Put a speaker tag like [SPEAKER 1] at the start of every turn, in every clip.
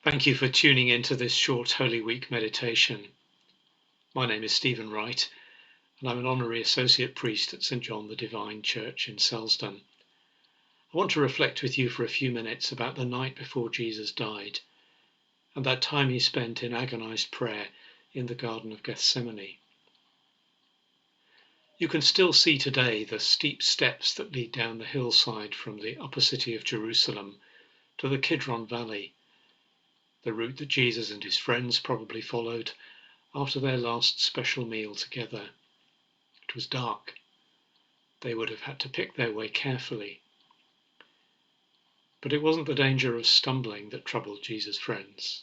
[SPEAKER 1] Thank you for tuning into this short Holy Week meditation. My name is Stephen Wright, and I'm an Honorary Associate Priest at St John the Divine Church in Selsdon. I want to reflect with you for a few minutes about the night before Jesus died and that time he spent in agonized prayer in the Garden of Gethsemane. You can still see today the steep steps that lead down the hillside from the upper city of Jerusalem to the Kidron Valley, the route that Jesus and his friends probably followed after their last special meal together. It was dark. They would have had to pick their way carefully. But it wasn't the danger of stumbling that troubled Jesus' friends.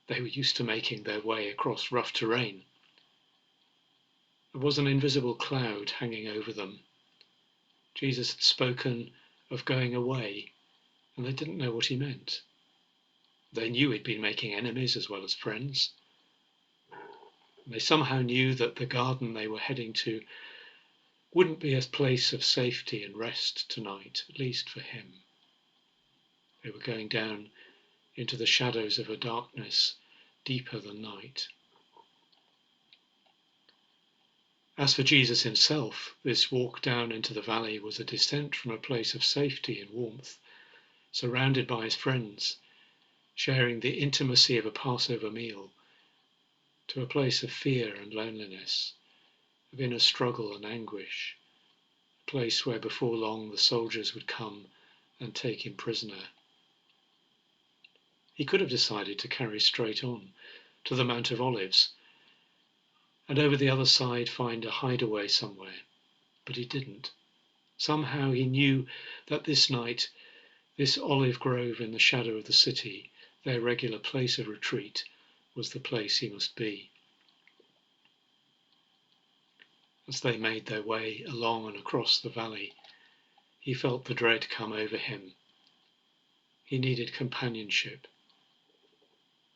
[SPEAKER 1] They were used to making their way across rough terrain. There was an invisible cloud hanging over them. Jesus had spoken of going away, and they didn't know what he meant. They knew he'd been making enemies as well as friends. They somehow knew that the garden they were heading to wouldn't be a place of safety and rest tonight, at least for him. They were going down into the shadows of a darkness deeper than night. As for Jesus himself, this walk down into the valley was a descent from a place of safety and warmth, surrounded by his friends, sharing the intimacy of a Passover meal, to a place of fear and loneliness, of inner struggle and anguish, a place where before long the soldiers would come and take him prisoner. He could have decided to carry straight on to the Mount of Olives and over the other side find a hideaway somewhere, but he didn't. Somehow he knew that this night, this olive grove in the shadow of the city, their regular place of retreat, was the place he must be. As they made their way along and across the valley, he felt the dread come over him. He needed companionship.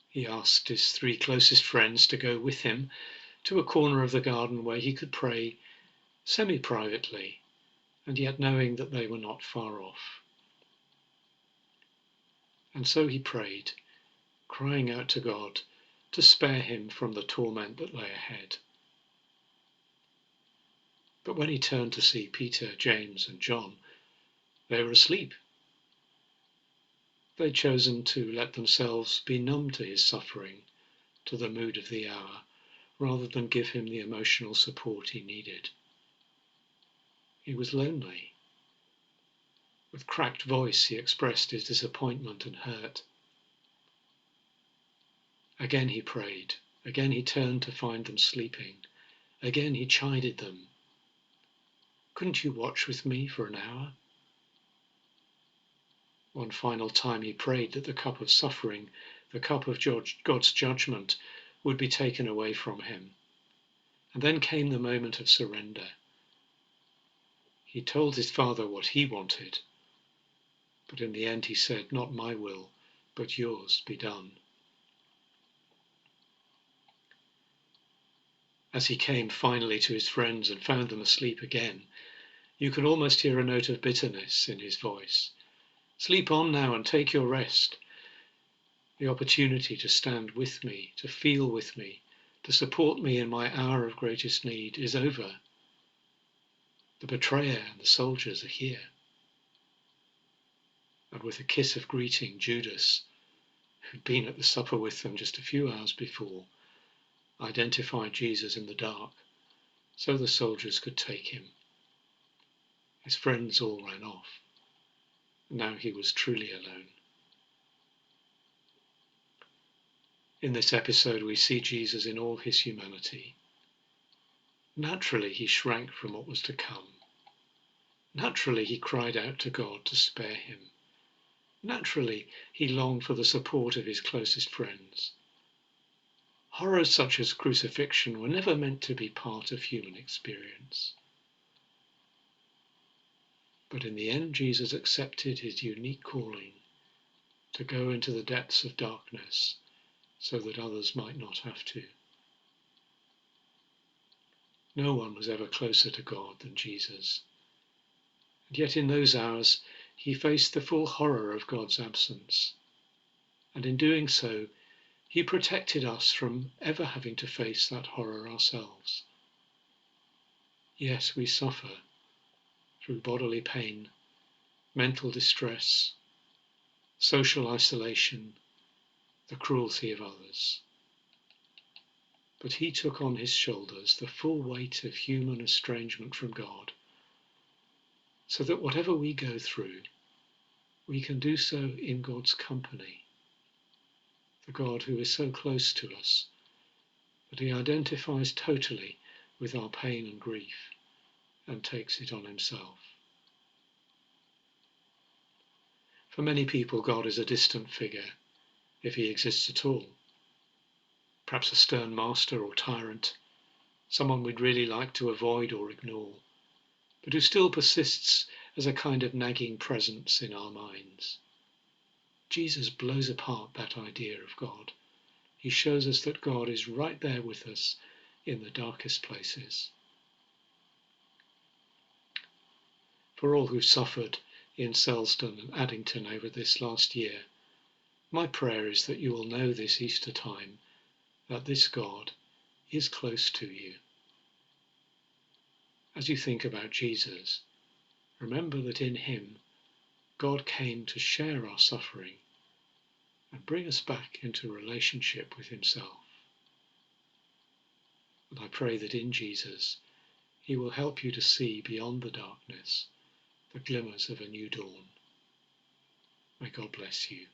[SPEAKER 1] He asked his three closest friends to go with him to a corner of the garden where he could pray semi-privately, and yet knowing that they were not far off. And so he prayed, crying out to God to spare him from the torment that lay ahead. But when he turned to see Peter, James, and John, they were asleep. They'd chosen to let themselves be numb to his suffering, to the mood of the hour, rather than give him the emotional support he needed. He was lonely. With cracked voice, he expressed his disappointment and hurt. Again he prayed. Again he turned to find them sleeping. Again he chided them. Couldn't you watch with me for an hour? One final time he prayed that the cup of suffering, the cup of God's judgment, would be taken away from him. And then came the moment of surrender. He told his Father what he wanted, but in the end he said, "Not my will, but yours be done." As he came finally to his friends and found them asleep again, you could almost hear a note of bitterness in his voice. Sleep on now and take your rest. The opportunity to stand with me, to feel with me, to support me in my hour of greatest need is over. The betrayer and the soldiers are here. And with a kiss of greeting, Judas, who'd been at the supper with them just a few hours before, identified Jesus in the dark, so the soldiers could take him. His friends all ran off. Now he was truly alone. In this episode, we see Jesus in all his humanity. Naturally, he shrank from what was to come. Naturally, he cried out to God to spare him. Naturally, he longed for the support of his closest friends. Horrors such as crucifixion were never meant to be part of human experience. But in the end, Jesus accepted his unique calling to go into the depths of darkness so that others might not have to. No one was ever closer to God than Jesus. And yet in those hours, he faced the full horror of God's absence. and in doing so, he protected us from ever having to face that horror ourselves. Yes, we suffer through bodily pain, mental distress, social isolation, the cruelty of others. But he took on his shoulders the full weight of human estrangement from God, so that whatever we go through, we can do so in God's company, the God who is so close to us that he identifies totally with our pain and grief and takes it on himself. For many people, God is a distant figure, if he exists at all. Perhaps a stern master or tyrant, someone we'd really like to avoid or ignore, but who still persists as a kind of nagging presence in our minds. Jesus blows apart that idea of God. He shows us that God is right there with us in the darkest places. For all who've suffered in Selsdon and Addington over this last year, my prayer is that you will know this Easter time that this God is close to you. As you think about Jesus, remember that in him, God came to share our suffering and bring us back into relationship with himself. And I pray that in Jesus, he will help you to see beyond the darkness the glimmers of a new dawn. May God bless you.